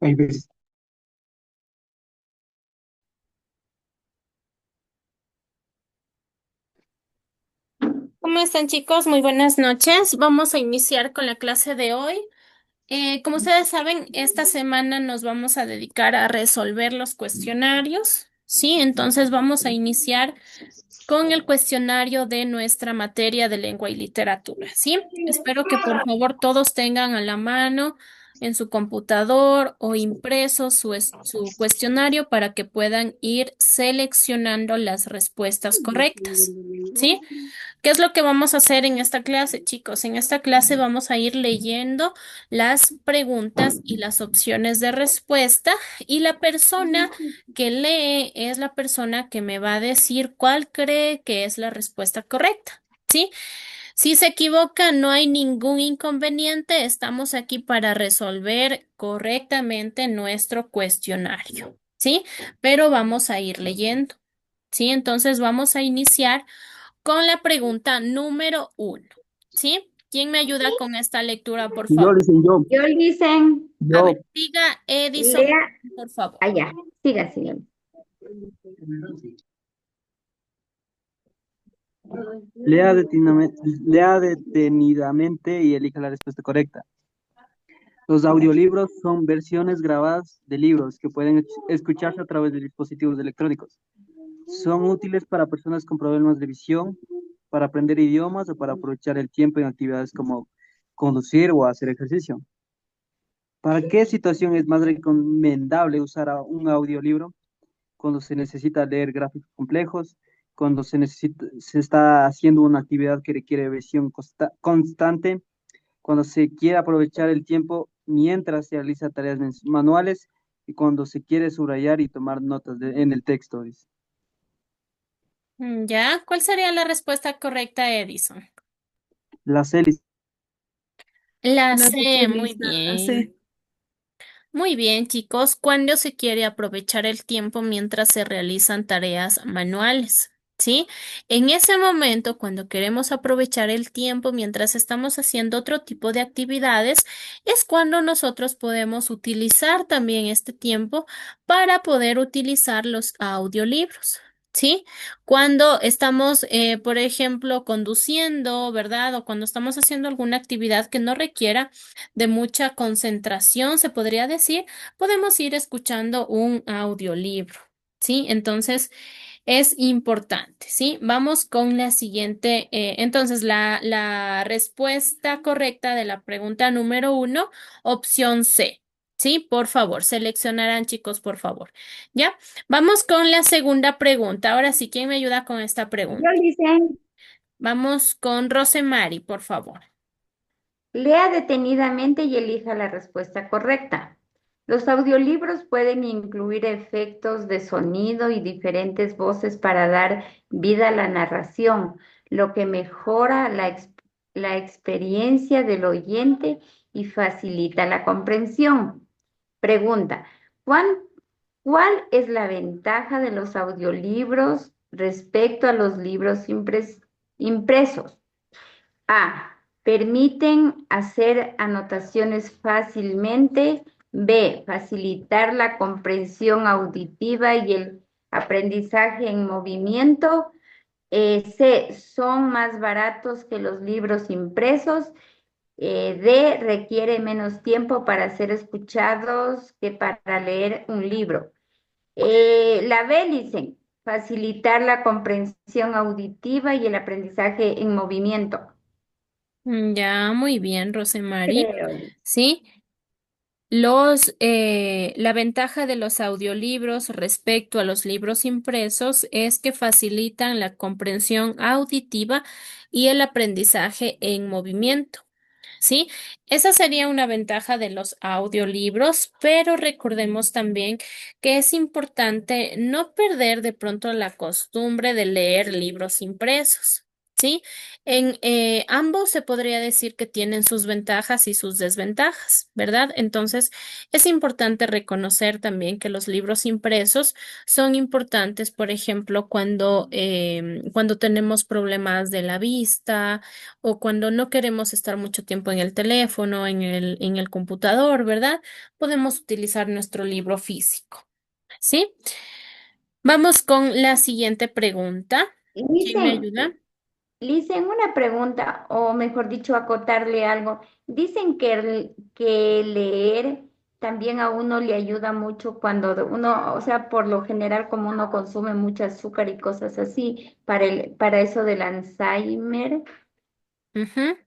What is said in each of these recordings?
Hay veces. ¿Cómo están, chicos? Muy buenas noches. Vamos a iniciar con la clase de hoy. Como ustedes saben, esta semana nos vamos a dedicar a resolver los cuestionarios, ¿sí? Entonces vamos a iniciar con el cuestionario de nuestra materia de lengua y literatura, ¿sí? Espero que por favor todos tengan a la mano en su computador o impreso su cuestionario para que puedan ir seleccionando las respuestas correctas, ¿sí? ¿Qué es lo que vamos a hacer en esta clase, chicos? En esta clase vamos a ir leyendo las preguntas y las opciones de respuesta y la persona que lee es la persona que me va a decir cuál cree que es la respuesta correcta. ¿Sí? Si se equivoca, no hay ningún inconveniente. Estamos aquí para resolver correctamente nuestro cuestionario. ¿Sí? Pero vamos a ir leyendo. ¿Sí? Entonces vamos a iniciar con la pregunta número uno. ¿Sí? ¿Quién me ayuda con esta lectura, por Yo, favor? dicen yo, Yo dicen, A ver, yo, diga Edison, lea por favor. allá, siga, señor. lea detenidamente y elija la respuesta correcta. Los audiolibros son versiones grabadas de libros que pueden escucharse a través de dispositivos electrónicos. Son útiles para personas con problemas de visión, para aprender idiomas o para aprovechar el tiempo en actividades como conducir o hacer ejercicio. ¿Para qué situación es más recomendable usar un audiolibro? Cuando se necesita leer gráficos complejos, cuando se está haciendo una actividad que requiere visión constante, cuando se quiere aprovechar el tiempo mientras se realiza tareas manuales y cuando se quiere subrayar y tomar notas en el texto, dice. ¿Ya? ¿Cuál sería la respuesta correcta, Edison? Las hélices. La La C, muy socialista, la bien. C. Muy bien, chicos. ¿Cuándo se quiere aprovechar el tiempo mientras se realizan tareas manuales? ¿Sí? En ese momento, cuando queremos aprovechar el tiempo mientras estamos haciendo otro tipo de actividades, es cuando nosotros podemos utilizar también este tiempo para poder utilizar los audiolibros. ¿Sí? Cuando estamos, por ejemplo, conduciendo, ¿verdad? O cuando estamos haciendo alguna actividad que no requiera de mucha concentración, se podría decir, podemos ir escuchando un audiolibro, ¿sí? Entonces, es importante, ¿sí? Vamos con la siguiente. Entonces, la respuesta correcta de la pregunta número uno, opción C. Sí, por favor, seleccionarán, chicos, por favor. ¿Ya? Vamos con la segunda pregunta. Ahora sí, ¿quién me ayuda con esta Yo pregunta? dicen, Vamos con Rosemary, por favor. lea detenidamente y elija la respuesta correcta. Los audiolibros pueden incluir efectos de sonido y diferentes voces para dar vida a la narración, lo que mejora la experiencia del oyente y facilita la comprensión. Pregunta, ¿cuán- ¿cuál es la ventaja de los audiolibros respecto a los libros impresos? A. Permiten hacer anotaciones fácilmente. B. Facilitar la comprensión auditiva y el aprendizaje en movimiento. C. Son más baratos que los libros impresos. D. Requiere menos tiempo para ser escuchados que para leer un libro. La B, dicen, facilitar la comprensión auditiva y el aprendizaje en movimiento. Ya, muy bien, Rosemary. Creo. Sí, la ventaja de los audiolibros respecto a los libros impresos es que facilitan la comprensión auditiva y el aprendizaje en movimiento. ¿Sí? Esa sería una ventaja de los audiolibros, pero recordemos también que es importante no perder de pronto la costumbre de leer libros impresos. ¿sí? En ambos se podría decir que tienen sus ventajas y sus desventajas, ¿verdad? Entonces, es importante reconocer también que los libros impresos son importantes, por ejemplo, cuando tenemos problemas de la vista o cuando no queremos estar mucho tiempo en el teléfono, en el computador, ¿verdad? Podemos utilizar nuestro libro físico, ¿sí? Vamos con la siguiente pregunta. ¿Quién me Dicen, ayuda? Dicen una pregunta, o mejor dicho, acotarle algo. Dicen que leer también a uno le ayuda mucho cuando uno, o sea, por lo general, como uno consume mucho azúcar y cosas así, para eso del Alzheimer. Ujú.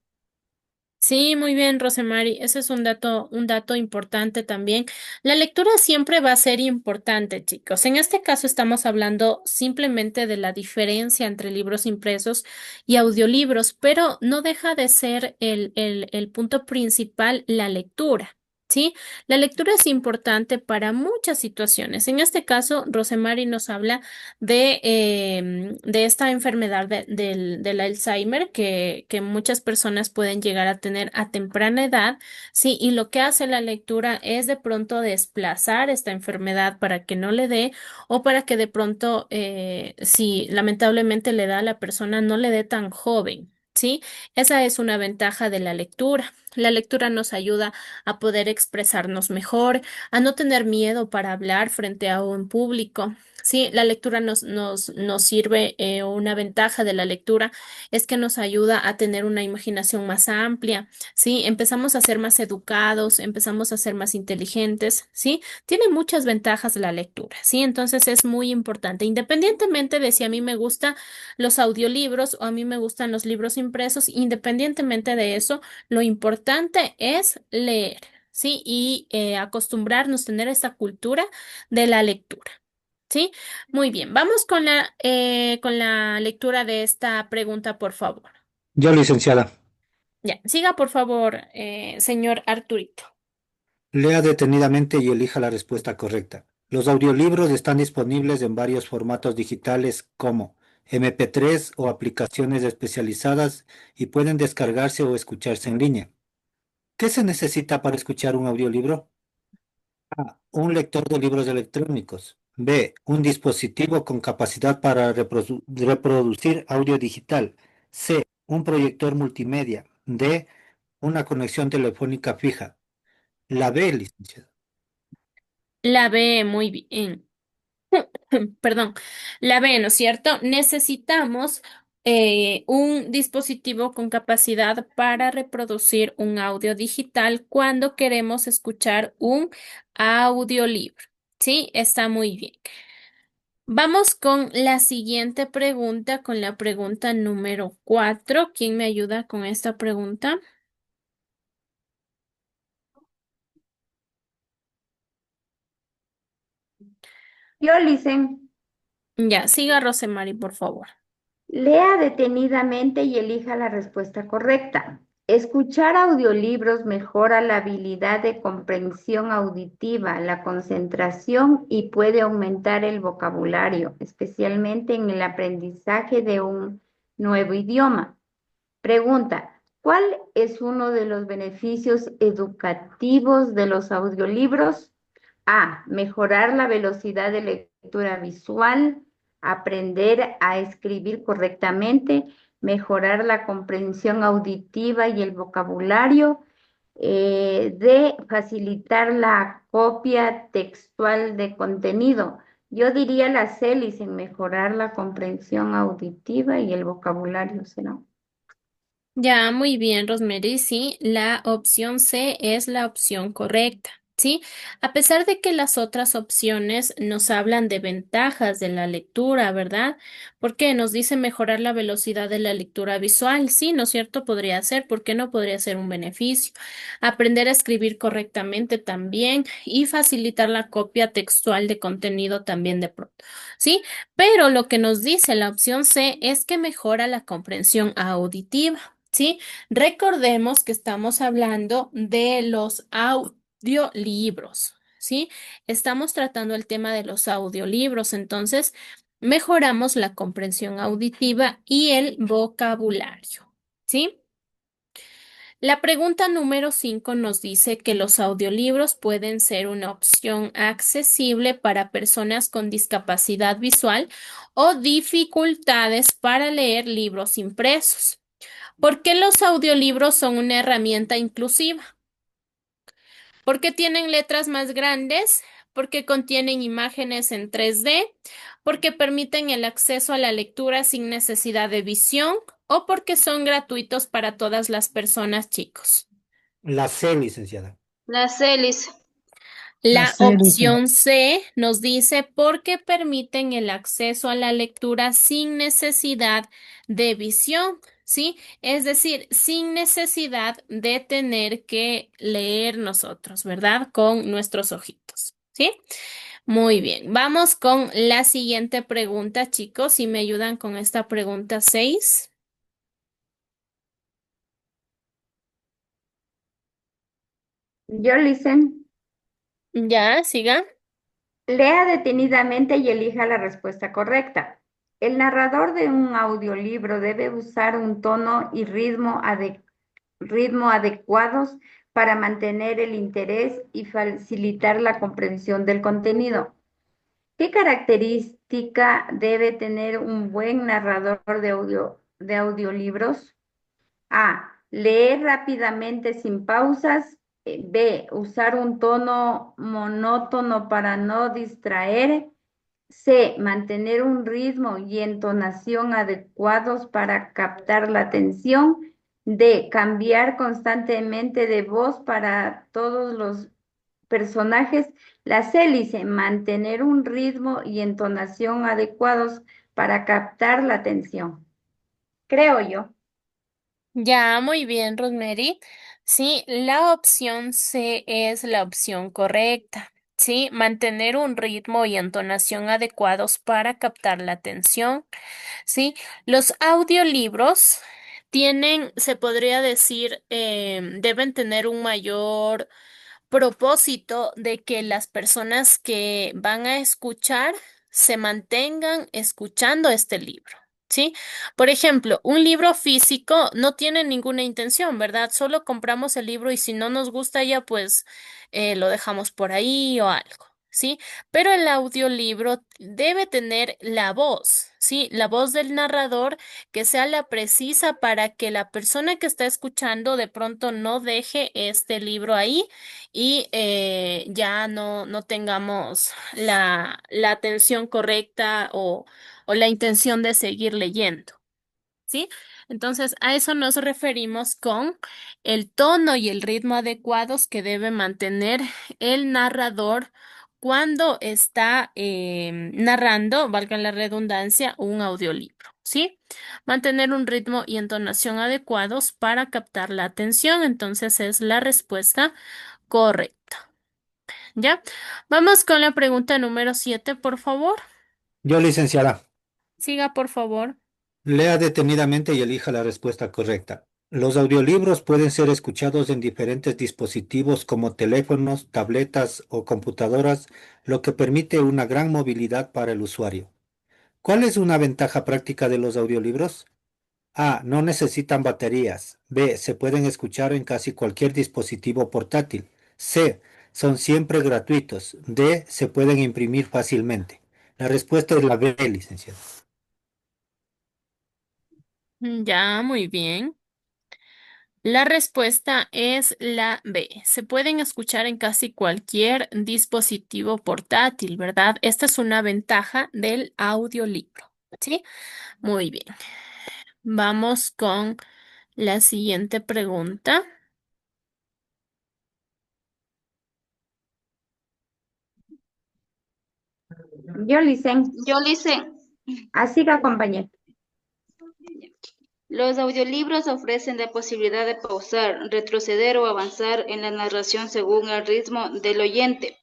Sí, muy bien, Rosemary. Ese es un dato importante también. La lectura siempre va a ser importante, chicos. En este caso estamos hablando simplemente de la diferencia entre libros impresos y audiolibros, pero no deja de ser el punto principal la lectura. ¿Sí? La lectura es importante para muchas situaciones. En este caso, Rosemary nos habla de esta enfermedad del Alzheimer que muchas personas pueden llegar a tener a temprana edad, sí, y lo que hace la lectura es de pronto desplazar esta enfermedad para que no le dé o para que de pronto, si lamentablemente le da a la persona, no le dé tan joven. ¿Sí? Esa es una ventaja de la lectura. La lectura nos ayuda a poder expresarnos mejor, a no tener miedo para hablar frente a un público. Sí, la lectura nos sirve, una ventaja de la lectura es que nos ayuda a tener una imaginación más amplia, ¿sí? Empezamos a ser más educados, empezamos a ser más inteligentes, ¿sí? Tiene muchas ventajas la lectura, ¿sí? Entonces es muy importante, independientemente de si a mí me gustan los audiolibros o a mí me gustan los libros impresos, independientemente de eso, lo importante es leer, ¿sí? Y acostumbrarnos a tener esta cultura de la lectura. ¿Sí? Muy bien, vamos con la lectura de esta pregunta, por favor. Yo, licenciada, Ya, siga, por favor, señor Arturito. lea detenidamente y elija la respuesta correcta. Los audiolibros están disponibles en varios formatos digitales como MP3 o aplicaciones especializadas y pueden descargarse o escucharse en línea. ¿Qué se necesita para escuchar un audiolibro? A. Un lector de libros electrónicos. B. Un dispositivo con capacidad para reproducir audio digital. C. Un proyector multimedia. D. Una conexión telefónica fija. La B, licenciado. La B, muy bien. Perdón, la B, ¿no es cierto? Necesitamos un dispositivo con capacidad para reproducir un audio digital cuando queremos escuchar un audiolibro. Sí, está muy bien. Vamos con la siguiente pregunta, con la pregunta número 4. ¿Quién me ayuda con esta pregunta? Yo, Licen, Ya, siga Rosemary, por favor. lea detenidamente y elija la respuesta correcta. Escuchar audiolibros mejora la habilidad de comprensión auditiva, la concentración y puede aumentar el vocabulario, especialmente en el aprendizaje de un nuevo idioma. Pregunta, ¿cuál es uno de los beneficios educativos de los audiolibros? A, mejorar la velocidad de lectura visual, aprender a escribir correctamente, mejorar la comprensión auditiva y el vocabulario. D, facilitar la copia textual de contenido. Yo diría la C, en mejorar la comprensión auditiva y el vocabulario, ¿será? Ya, muy bien, Rosemary. Sí, la opción C es la opción correcta. Sí, a pesar de que las otras opciones nos hablan de ventajas de la lectura, ¿verdad? Porque nos dice mejorar la velocidad de la lectura visual. Sí, ¿no es cierto? Podría ser. ¿Por qué no podría ser un beneficio? Aprender a escribir correctamente también y facilitar la copia textual de contenido también de pronto. Sí, pero lo que nos dice la opción C es que mejora la comprensión auditiva. ¿Sí? Recordemos que estamos hablando de los audiolibros, ¿sí? Estamos tratando el tema de los audiolibros, entonces mejoramos la comprensión auditiva y el vocabulario, ¿sí? La pregunta número 5 nos dice que los audiolibros pueden ser una opción accesible para personas con discapacidad visual o dificultades para leer libros impresos. ¿Por qué los audiolibros son una herramienta inclusiva? Porque tienen letras más grandes, porque contienen imágenes en 3D, porque permiten el acceso a la lectura sin necesidad de visión o porque son gratuitos para todas las personas, chicos. La C, licenciada. Las hélices. La La C, dice. opción C nos dice porque permiten el acceso a la lectura sin necesidad de visión, ¿sí? Es decir, sin necesidad de tener que leer nosotros, ¿verdad? Con nuestros ojitos, ¿sí? Muy bien, vamos con la siguiente pregunta, chicos, si me ayudan con esta pregunta 6. Yo listen. Ya, siga. Lea detenidamente y elija la respuesta correcta. El narrador de un audiolibro debe usar un tono y ritmo adecuados para mantener el interés y facilitar la comprensión del contenido. ¿Qué característica debe tener un buen narrador de audiolibros? A. Leer rápidamente sin pausas. B. Usar un tono monótono para no distraer. C. Mantener un ritmo y entonación adecuados para captar la atención. D. Cambiar constantemente de voz para todos los personajes. La C dice mantener un ritmo y entonación adecuados para captar la atención. Creo yo. Ya, muy bien, Rosemary. Sí, la opción C es la opción correcta. Sí, mantener un ritmo y entonación adecuados para captar la atención. Sí, los audiolibros tienen, se podría decir, deben tener un mayor propósito de que las personas que van a escuchar se mantengan escuchando este libro. ¿Sí? Por ejemplo, un libro físico no tiene ninguna intención, ¿verdad? Solo compramos el libro y si no nos gusta ya, pues lo dejamos por ahí o algo, ¿sí? Pero el audiolibro debe tener la voz, ¿sí? La voz del narrador que sea la precisa para que la persona que está escuchando de pronto no deje este libro ahí y ya no tengamos la atención correcta o la intención de seguir leyendo, ¿sí? Entonces, a eso nos referimos con el tono y el ritmo adecuados que debe mantener el narrador cuando está narrando, valga la redundancia, un audiolibro, ¿sí? Mantener un ritmo y entonación adecuados para captar la atención, entonces es la respuesta correcta. ¿Ya? Vamos con la pregunta número 7, por favor. Yo, licenciada. Siga, por favor. Lea detenidamente y elija la respuesta correcta. Los audiolibros pueden ser escuchados en diferentes dispositivos como teléfonos, tabletas o computadoras, lo que permite una gran movilidad para el usuario. ¿Cuál es una ventaja práctica de los audiolibros? A. No necesitan baterías. B. Se pueden escuchar en casi cualquier dispositivo portátil. C. Son siempre gratuitos. D. Se pueden imprimir fácilmente. La respuesta es la B, licenciado. Ya, muy bien. La respuesta es la B. Se pueden escuchar en casi cualquier dispositivo portátil, ¿verdad? Esta es una ventaja del audiolibro, ¿sí? Muy bien. Vamos con la siguiente pregunta. Yo listen. Yo le hice. Así que compañero. Los audiolibros ofrecen la posibilidad de pausar, retroceder o avanzar en la narración según el ritmo del oyente.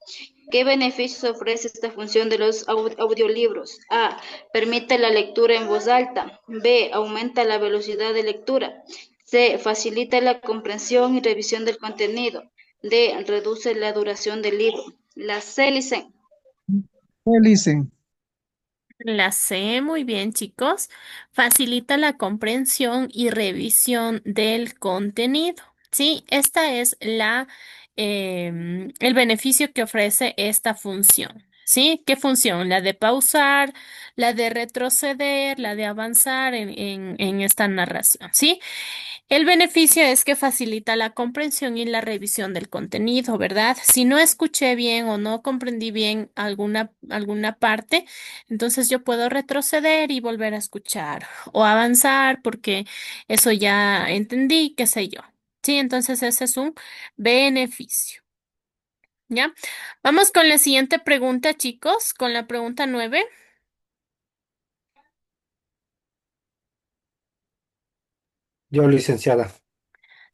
¿Qué beneficios ofrece esta función de los audiolibros? A. Permite la lectura en voz alta. B. Aumenta la velocidad de lectura. C. Facilita la comprensión y revisión del contenido. D. Reduce la duración del libro. La C, Licen. ¿Qué dicen? La C, muy bien, chicos. Facilita la comprensión y revisión del contenido. Sí, esta es el beneficio que ofrece esta función. ¿Sí? ¿Qué función? La de pausar, la de retroceder, la de avanzar en esta narración. ¿Sí? El beneficio es que facilita la comprensión y la revisión del contenido, ¿verdad? Si no escuché bien o no comprendí bien alguna parte, entonces yo puedo retroceder y volver a escuchar o avanzar porque eso ya entendí, qué sé yo. Sí, entonces ese es un beneficio. ¿Ya? Vamos con la siguiente pregunta, chicos, con la pregunta 9. Yo, licenciada.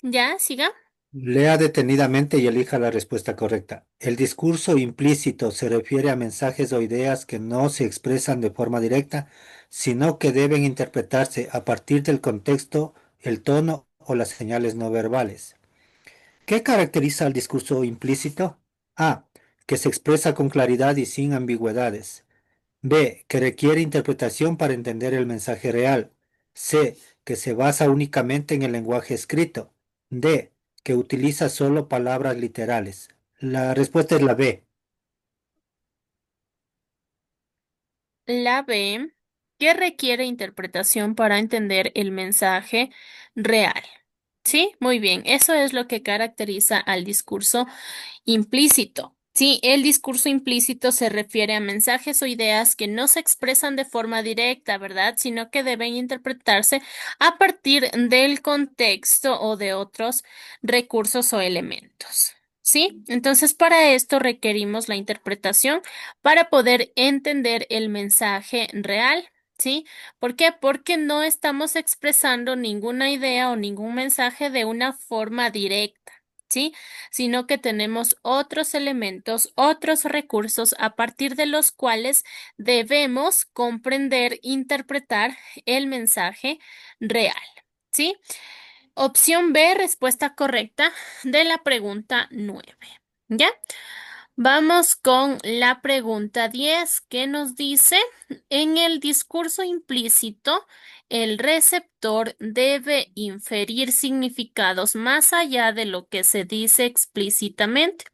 ¿Ya? ¿Siga? Lea detenidamente y elija la respuesta correcta. El discurso implícito se refiere a mensajes o ideas que no se expresan de forma directa, sino que deben interpretarse a partir del contexto, el tono o las señales no verbales. ¿Qué caracteriza al discurso implícito? A. Que se expresa con claridad y sin ambigüedades. B. Que requiere interpretación para entender el mensaje real. C. Que se basa únicamente en el lenguaje escrito. D. Que utiliza solo palabras literales. La respuesta es la B. La B, que requiere interpretación para entender el mensaje real. Sí, muy bien. Eso es lo que caracteriza al discurso implícito. Sí, el discurso implícito se refiere a mensajes o ideas que no se expresan de forma directa, ¿verdad? Sino que deben interpretarse a partir del contexto o de otros recursos o elementos. ¿Sí? Entonces, para esto requerimos la interpretación para poder entender el mensaje real. ¿Sí? ¿Por qué? Porque no estamos expresando ninguna idea o ningún mensaje de una forma directa. ¿Sí? Sino que tenemos otros elementos, otros recursos a partir de los cuales debemos comprender, interpretar el mensaje real. ¿Sí? Opción B, respuesta correcta de la pregunta 9. ¿Ya? Vamos con la pregunta 10, que nos dice, en el discurso implícito, el receptor debe inferir significados más allá de lo que se dice explícitamente.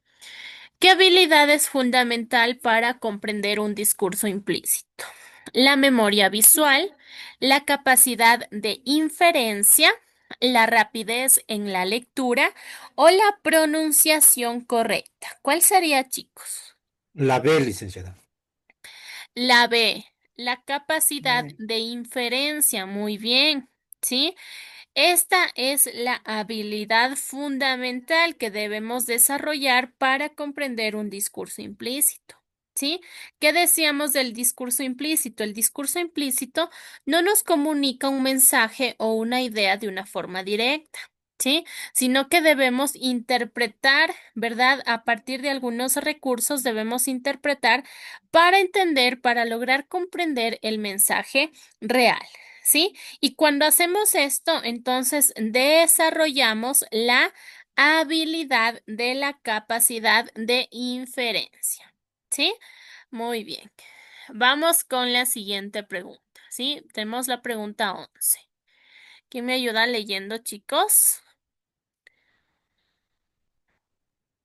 ¿Qué habilidad es fundamental para comprender un discurso implícito? La memoria visual, la capacidad de inferencia, la rapidez en la lectura o la pronunciación correcta. ¿Cuál sería, chicos? La B, licenciada. La B, la capacidad Eh, de inferencia. Muy bien, ¿sí? Esta es la habilidad fundamental que debemos desarrollar para comprender un discurso implícito. ¿Sí? ¿Qué decíamos del discurso implícito? El discurso implícito no nos comunica un mensaje o una idea de una forma directa. ¿Sí? Sino que debemos interpretar, ¿verdad? A partir de algunos recursos debemos interpretar para entender, para lograr comprender el mensaje real. ¿Sí? Y cuando hacemos esto, entonces desarrollamos la habilidad de la capacidad de inferencia. ¿Sí? Muy bien. Vamos con la siguiente pregunta. ¿Sí? Tenemos la pregunta 11. ¿Quién me ayuda leyendo, chicos?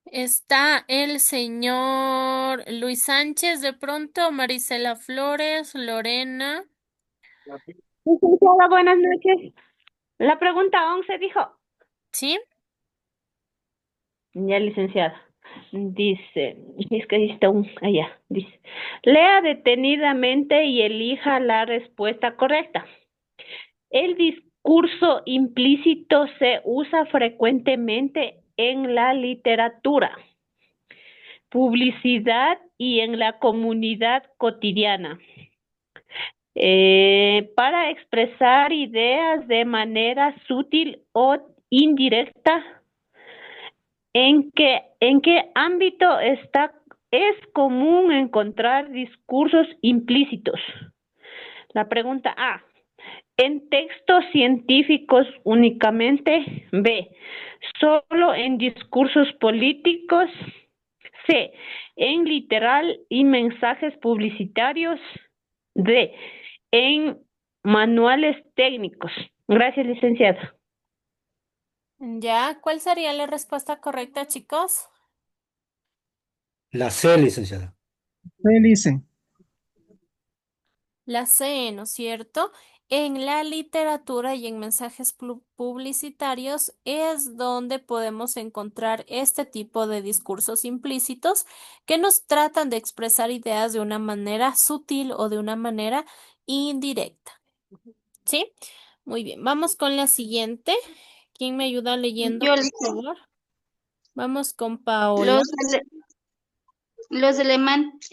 Está el señor Luis Sánchez de pronto, Marisela Flores, Lorena. Licenciada, buenas noches. La pregunta 11 dijo. ¿Sí? Ya, licenciada. Dice, es que ahí está allá, dice, lea detenidamente y elija la respuesta correcta. El discurso implícito se usa frecuentemente en la literatura, publicidad y en la comunidad cotidiana. Para expresar ideas de manera sutil o indirecta. ¿En qué ámbito es común encontrar discursos implícitos? La pregunta A. ¿En textos científicos únicamente? B. ¿Solo en discursos políticos? C. ¿En literal y mensajes publicitarios? D. En manuales técnicos. Gracias, licenciada. Ya, ¿cuál sería la respuesta correcta, chicos? La C, licenciada. C, lice. La C, ¿no es cierto? En la literatura y en mensajes publicitarios es donde podemos encontrar este tipo de discursos implícitos que nos tratan de expresar ideas de una manera sutil o de una manera indirecta. ¿Sí? Muy bien, vamos con la siguiente. ¿Quién me ayuda leyendo, Yo por les- favor? Vamos con Paola. los,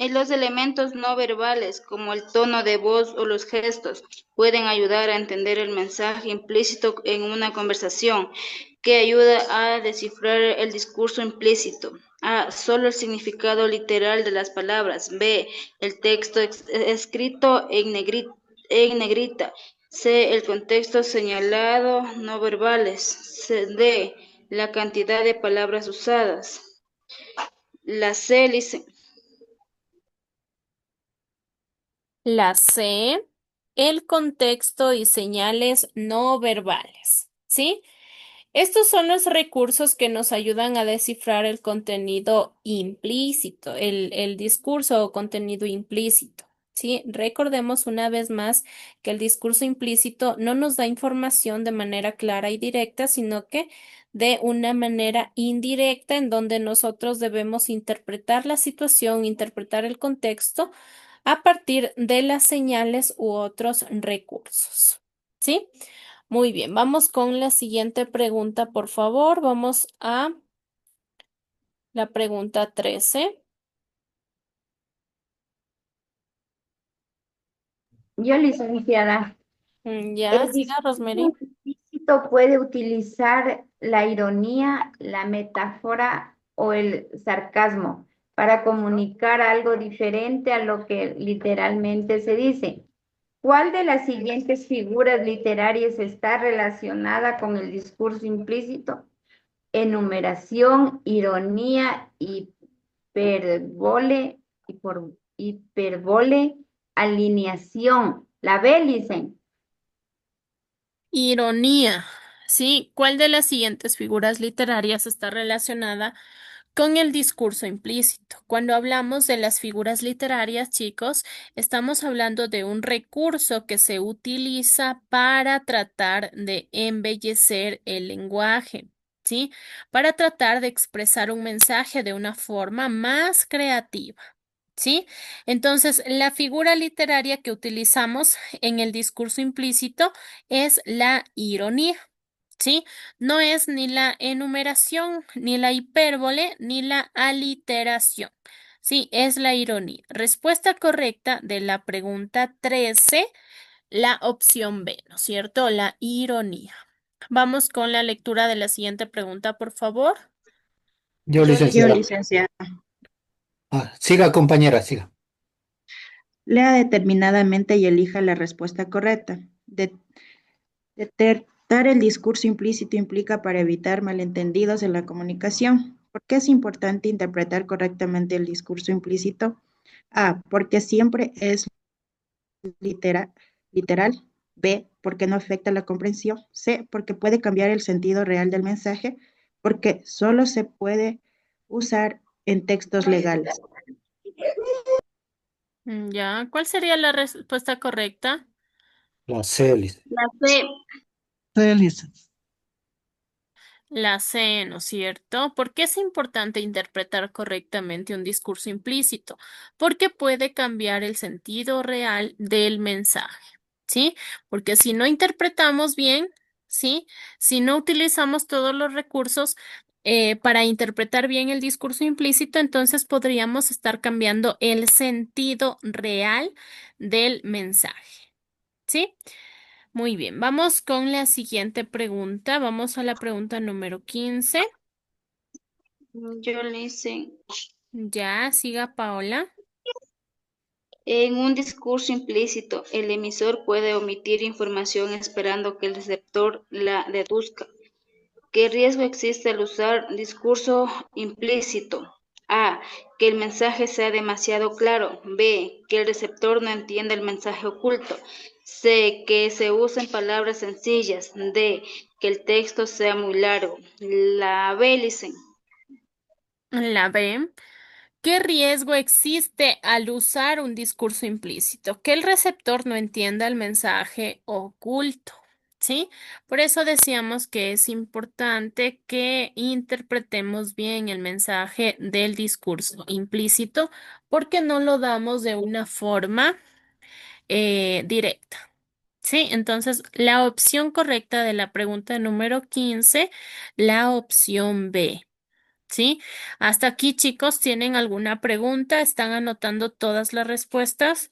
los elementos no verbales, como el tono de voz o los gestos, pueden ayudar a entender el mensaje implícito en una conversación, que ayuda a descifrar el discurso implícito. A. Solo el significado literal de las palabras. B. El texto escrito en negrita. C. El contexto señalado no verbales. D. La cantidad de palabras usadas. La C, La C, el contexto y señales no verbales. ¿Sí? Estos son los recursos que nos ayudan a descifrar el contenido implícito, el discurso o contenido implícito. ¿Sí? Recordemos una vez más que el discurso implícito no nos da información de manera clara y directa, sino que de una manera indirecta en donde nosotros debemos interpretar la situación, interpretar el contexto a partir de las señales u otros recursos. ¿Sí? Muy bien, vamos con la siguiente pregunta, por favor. Vamos a la pregunta 13. Yo, licenciada, Ya, el siga, discurso Rosemary. implícito puede utilizar la ironía, la metáfora o el sarcasmo para comunicar algo diferente a lo que literalmente se dice. ¿Cuál de las siguientes figuras literarias está relacionada con el discurso implícito? Enumeración, ironía, hiperbole, alineación. La B, dicen. Ironía. ¿Sí? ¿Cuál de las siguientes figuras literarias está relacionada con el discurso implícito? Cuando hablamos de las figuras literarias, chicos, estamos hablando de un recurso que se utiliza para tratar de embellecer el lenguaje, ¿sí? Para tratar de expresar un mensaje de una forma más creativa. ¿Sí? Entonces, la figura literaria que utilizamos en el discurso implícito es la ironía. ¿Sí? No es ni la enumeración, ni la hipérbole, ni la aliteración. Sí, es la ironía. Respuesta correcta de la pregunta 13, la opción B, ¿no es cierto? La ironía. Vamos con la lectura de la siguiente pregunta, por favor. Yo, Yo, licenciada. licenciada, Siga, compañera, siga. lea determinadamente y elija la respuesta correcta. Detectar el discurso implícito implica para evitar malentendidos en la comunicación. ¿Por qué es importante interpretar correctamente el discurso implícito? A, porque siempre es literal. B, porque no afecta la comprensión. C, porque puede cambiar el sentido real del mensaje. Porque solo se puede usar en textos legales. Ya, ¿cuál sería la respuesta correcta? La C, licenciada. la C. C, lice. La C, ¿no es cierto? ¿Por qué es importante interpretar correctamente un discurso implícito? Porque puede cambiar el sentido real del mensaje, ¿sí? Porque si no interpretamos bien, ¿sí? Si no utilizamos todos los recursos para interpretar bien el discurso implícito, entonces podríamos estar cambiando el sentido real del mensaje, ¿sí? Muy bien, vamos con la siguiente pregunta. Vamos a la pregunta número 15. Yo le hice. Ya, siga Paola. En un discurso implícito, el emisor puede omitir información esperando que el receptor la deduzca. ¿Qué riesgo existe al usar discurso implícito? A, que el mensaje sea demasiado claro. B, que el receptor no entienda el mensaje oculto. C, que se usen palabras sencillas. D, que el texto sea muy largo. La B, Licen. La B. ¿Qué riesgo existe al usar un discurso implícito? Que el receptor no entienda el mensaje oculto, ¿sí? Por eso decíamos que es importante que interpretemos bien el mensaje del discurso implícito porque no lo damos de una forma directa. Sí, entonces la opción correcta de la pregunta número 15, la opción B. ¿Sí? Hasta aquí, chicos, ¿tienen alguna pregunta? ¿Están anotando todas las respuestas?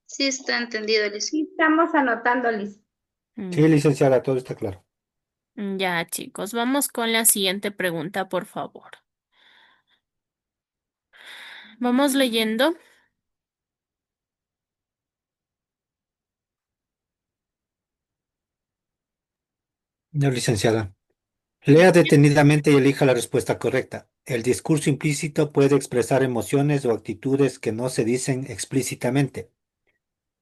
Sí está entendido, Licen. Estamos anotando, Liz. Sí, licenciada, todo está claro. Ya, chicos, vamos con la siguiente pregunta, por favor. Vamos leyendo. No, licenciada. Lea detenidamente y elija la respuesta correcta. El discurso implícito puede expresar emociones o actitudes que no se dicen explícitamente.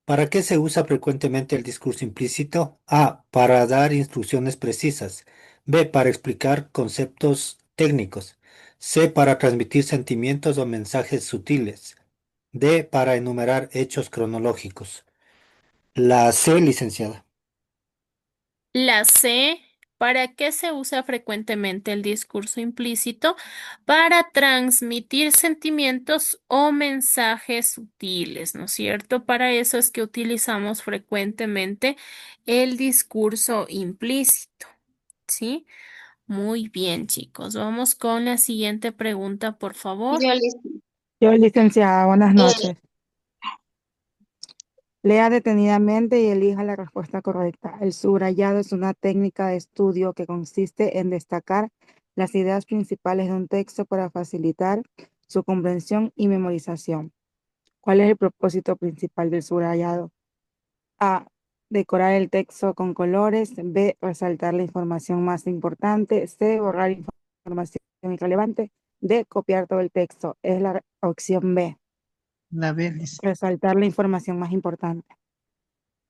¿Para qué se usa frecuentemente el discurso implícito? A. Para dar instrucciones precisas. B. Para explicar conceptos técnicos. C. Para transmitir sentimientos o mensajes sutiles. D. Para enumerar hechos cronológicos. La C, licenciada. La C, ¿para qué se usa frecuentemente el discurso implícito? Para transmitir sentimientos o mensajes sutiles, ¿no es cierto? Para eso es que utilizamos frecuentemente el discurso implícito, ¿sí? Muy bien, chicos. Vamos con la siguiente pregunta, por favor. Yo, Licen. Yo, licenciada, buenas Eh, noches. Lea detenidamente y elija la respuesta correcta. El subrayado es una técnica de estudio que consiste en destacar las ideas principales de un texto para facilitar su comprensión y memorización. ¿Cuál es el propósito principal del subrayado? A. Decorar el texto con colores. B. Resaltar la información más importante. C. Borrar información irrelevante. D. Copiar todo el texto. Es la opción B. La B, Liz. Resaltar la información más importante.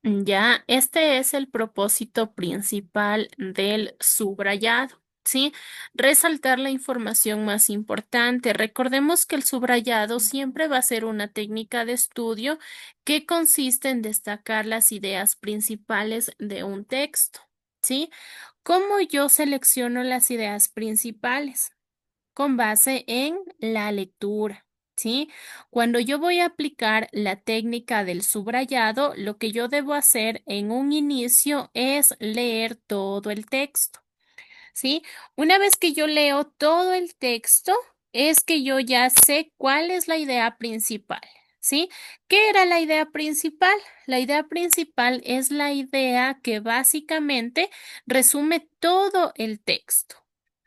Ya, este es el propósito principal del subrayado, ¿sí? Resaltar la información más importante. Recordemos que el subrayado siempre va a ser una técnica de estudio que consiste en destacar las ideas principales de un texto, ¿sí? ¿Cómo yo selecciono las ideas principales? Con base en la lectura, ¿sí? Cuando yo voy a aplicar la técnica del subrayado, lo que yo debo hacer en un inicio es leer todo el texto, ¿sí? Una vez que yo leo todo el texto, es que yo ya sé cuál es la idea principal, ¿sí? ¿Qué era la idea principal? La idea principal es la idea que básicamente resume todo el texto.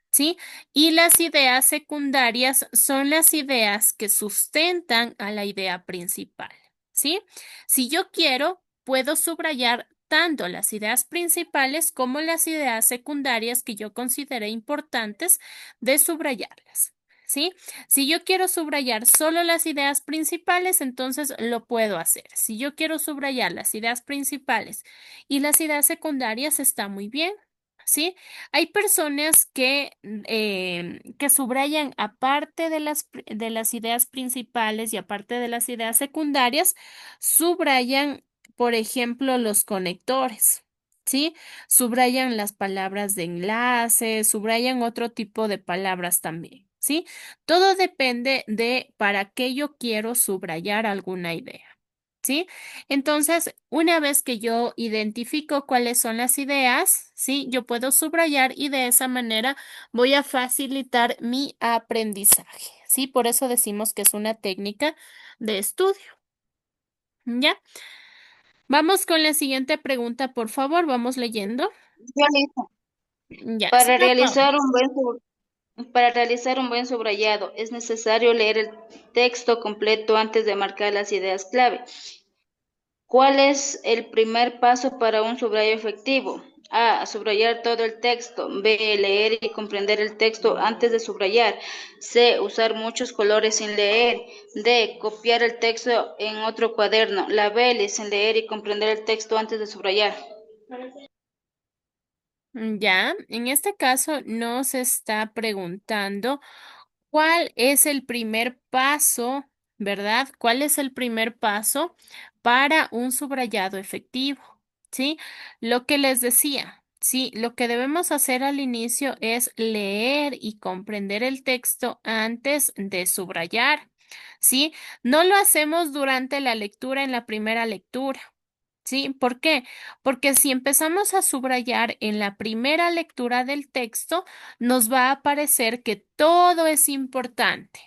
¿Sí? Y las ideas secundarias son las ideas que sustentan a la idea principal, ¿sí? Si yo quiero, puedo subrayar tanto las ideas principales como las ideas secundarias que yo considere importantes de subrayarlas, ¿sí? Si yo quiero subrayar solo las ideas principales, entonces lo puedo hacer. Si yo quiero subrayar las ideas principales y las ideas secundarias, está muy bien. ¿Sí? Hay personas que subrayan aparte de las ideas principales y aparte de las ideas secundarias, subrayan, por ejemplo, los conectores, ¿sí? Subrayan las palabras de enlace, subrayan otro tipo de palabras también, ¿sí? Todo depende de para qué yo quiero subrayar alguna idea. ¿Sí? Entonces, una vez que yo identifico cuáles son las ideas, ¿sí? Yo puedo subrayar y de esa manera voy a facilitar mi aprendizaje, ¿sí? Por eso decimos que es una técnica de estudio, ¿ya? Vamos con la siguiente pregunta, por favor, vamos leyendo. yo, Licen. Ya, Para señor Pablo. realizar para realizar un buen subrayado, es necesario leer el texto completo antes de marcar las ideas clave. ¿Cuál es el primer paso para un subrayo efectivo? A. Subrayar todo el texto. B. Leer y comprender el texto antes de subrayar. C. Usar muchos colores sin leer. D. Copiar el texto en otro cuaderno. La B. Sin leer y comprender el texto antes de subrayar. Ya, en este caso nos está preguntando cuál es el primer paso, ¿verdad? ¿Cuál es el primer paso para un subrayado efectivo? ¿Sí? Lo que les decía, sí, lo que debemos hacer al inicio es leer y comprender el texto antes de subrayar, ¿sí? No lo hacemos durante la lectura en la primera lectura. ¿Sí? ¿Por qué? Porque si empezamos a subrayar en la primera lectura del texto, nos va a parecer que todo es importante,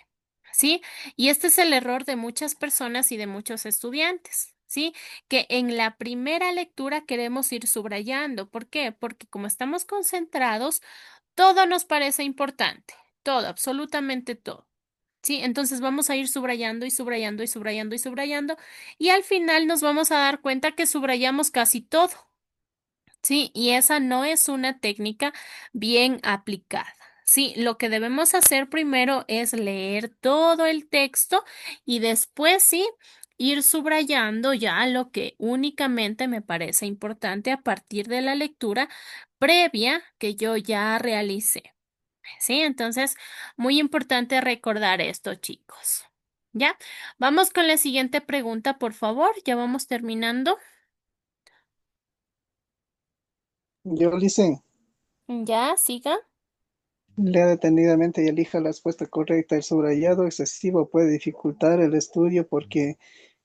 ¿sí? Y este es el error de muchas personas y de muchos estudiantes, ¿sí? Que en la primera lectura queremos ir subrayando. ¿Por qué? Porque como estamos concentrados, todo nos parece importante, todo, absolutamente todo. Sí, entonces vamos a ir subrayando y subrayando y subrayando y subrayando y al final nos vamos a dar cuenta que subrayamos casi todo. Sí, y esa no es una técnica bien aplicada. Sí, lo que debemos hacer primero es leer todo el texto y después sí ir subrayando ya lo que únicamente me parece importante a partir de la lectura previa que yo ya realicé. Sí, entonces, muy importante recordar esto, chicos. ¿Ya? Vamos con la siguiente pregunta, por favor. Ya vamos terminando. Yo dice, Ya, siga. lea detenidamente y elija la respuesta correcta. El subrayado excesivo puede dificultar el estudio porque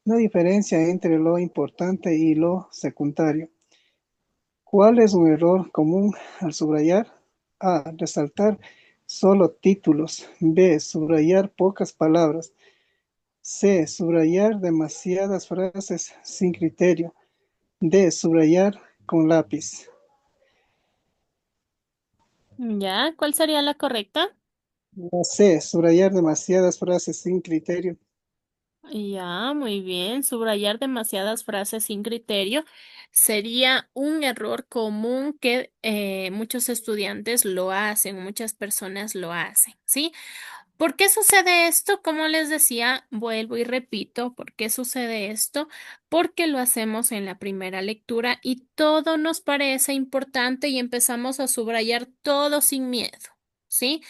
no diferencia entre lo importante y lo secundario. ¿Cuál es un error común al subrayar? A. Resaltar solo títulos. B. Subrayar pocas palabras. C. Subrayar demasiadas frases sin criterio. D. Subrayar con lápiz. Ya, ¿cuál sería la correcta? La C. Subrayar demasiadas frases sin criterio. Ya, muy bien. Subrayar demasiadas frases sin criterio sería un error común que muchos estudiantes lo hacen, muchas personas lo hacen, ¿sí? ¿Por qué sucede esto? Como les decía, vuelvo y repito, ¿por qué sucede esto? Porque lo hacemos en la primera lectura y todo nos parece importante y empezamos a subrayar todo sin miedo, ¿sí?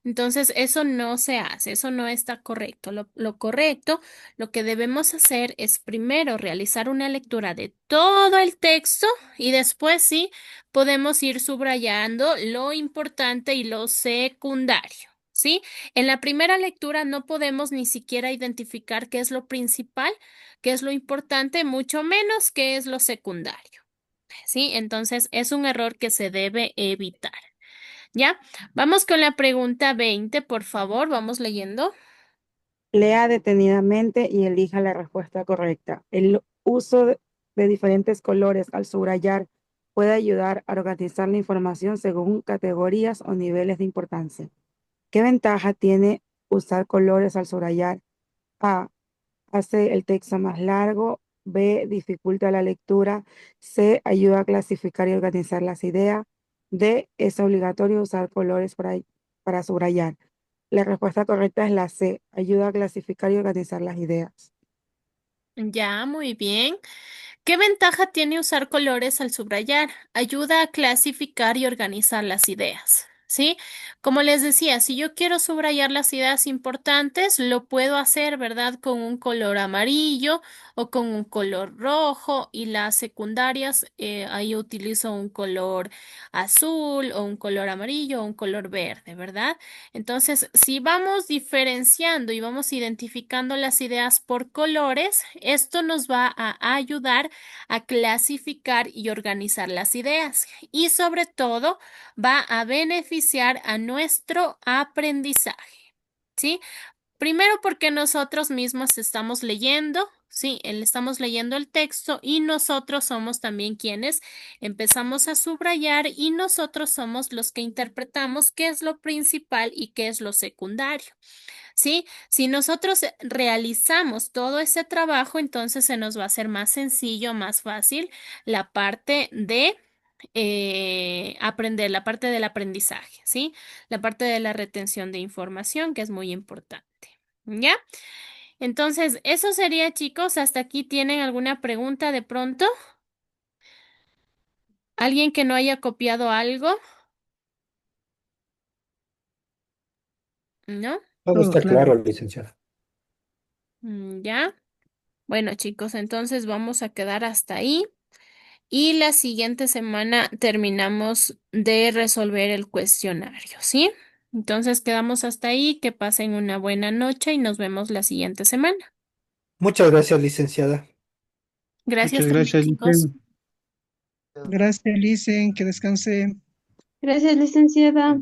Entonces, eso no se hace, eso no está correcto. Lo correcto, lo que debemos hacer es primero realizar una lectura de todo el texto y después sí podemos ir subrayando lo importante y lo secundario, ¿sí? En la primera lectura no podemos ni siquiera identificar qué es lo principal, qué es lo importante, mucho menos qué es lo secundario. ¿Sí? Entonces es un error que se debe evitar. ¿Ya? Vamos con la pregunta 20, por favor, vamos leyendo. Lea detenidamente y elija la respuesta correcta. El uso de diferentes colores al subrayar puede ayudar a organizar la información según categorías o niveles de importancia. ¿Qué ventaja tiene usar colores al subrayar? A. Hace el texto más largo. B. Dificulta la lectura. C. Ayuda a clasificar y organizar las ideas. D. Es obligatorio usar colores para subrayar. La respuesta correcta es la C. Ayuda a clasificar y organizar las ideas. Ya, muy bien. ¿Qué ventaja tiene usar colores al subrayar? Ayuda a clasificar y organizar las ideas, ¿sí? Como les decía, si yo quiero subrayar las ideas importantes, lo puedo hacer, ¿verdad? Con un color amarillo o con un color rojo y las secundarias, ahí utilizo un color azul o un color amarillo o un color verde, ¿verdad? Entonces, si vamos diferenciando y vamos identificando las ideas por colores, esto nos va a ayudar a clasificar y organizar las ideas y sobre todo va a beneficiar a nuestro aprendizaje, ¿sí? Primero porque nosotros mismos estamos leyendo, sí, estamos leyendo el texto y nosotros somos también quienes empezamos a subrayar y nosotros somos los que interpretamos qué es lo principal y qué es lo secundario. ¿Sí? Si nosotros realizamos todo ese trabajo, entonces se nos va a hacer más sencillo, más fácil la parte de aprender, la parte del aprendizaje, ¿sí? La parte de la retención de información, que es muy importante. ¿Ya? Entonces, eso sería, chicos. ¿Hasta aquí tienen alguna pregunta de pronto? ¿Alguien que no haya copiado algo? ¿No? Todo Todo está claro. claro, licenciada. ¿Ya? Bueno, chicos, entonces vamos a quedar hasta ahí. Y la siguiente semana terminamos de resolver el cuestionario, ¿sí? Entonces quedamos hasta ahí. Que pasen una buena noche y nos vemos la siguiente semana. Muchas gracias, licenciada. Gracias Muchas también, gracias, chicos. Licen. Gracias, Licen, que descanse. Gracias, licenciada.